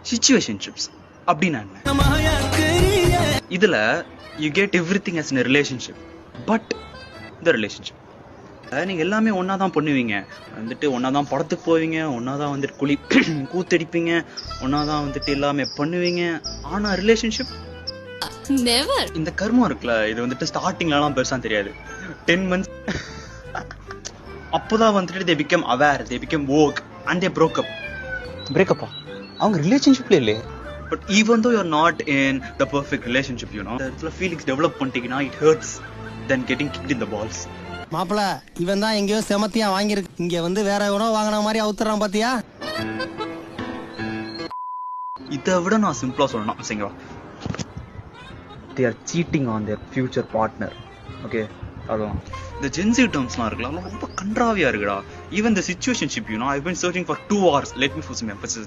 சிச்சுவேஷன்ஷிப்ஸ் அப்படின்னா என்ன? இதுல you get everything as in a relationship, but the relationship நீங்க எல்லாமே ஒன்னா தான் பண்ணுவீங்க, வந்துட்டு ஒன்னா தான் படத்துக்கு போவீங்க, ஒன்னா தான் வந்துட்டு கூத்தடிப்பீங்க, ஒன்னா தான் வந்துட்டு எல்லாமே பண்ணுவீங்க. ஆனா ரிலேஷன்ஷிப் நெவர். இந்த கர்மம் இருக்குல்ல, இது வந்துட்டு ஸ்டார்டிங்ல எல்லாம் பெருசா தெரியாது. 10 months அப்போதான் வந்துட்டு they become aware, they become woke and they broke up. பிரேக்கப்பா? அவங்க ரிலேஷன்ஷிப்ல இல்லையே. But even though you're not in the perfect relationship, you know, the feelings develop பண்ணிட்டீங்கன்னா it hurts than getting kicked in the balls. மாப்பிள, இவன் தான் எங்கேயோ செமத்தியா வாங்கியிருக்கு, இங்க வந்து வேற எவனோ வாங்கின மாதிரி அவுத்துறான் பாத்தியா? இதை விட நான் சிம்பிளா சொல்லணும் சரிங்களா, they are cheating on their future partner. Okay, அதான் இந்த ஜென்சி டேர்ம்ஸ்லாம் இருக்குல்ல, ரொம்ப கன்றாவியா இருக்குடா. Even the situationship, you know, I've been searching for 2 hours. Let me put some emphasis.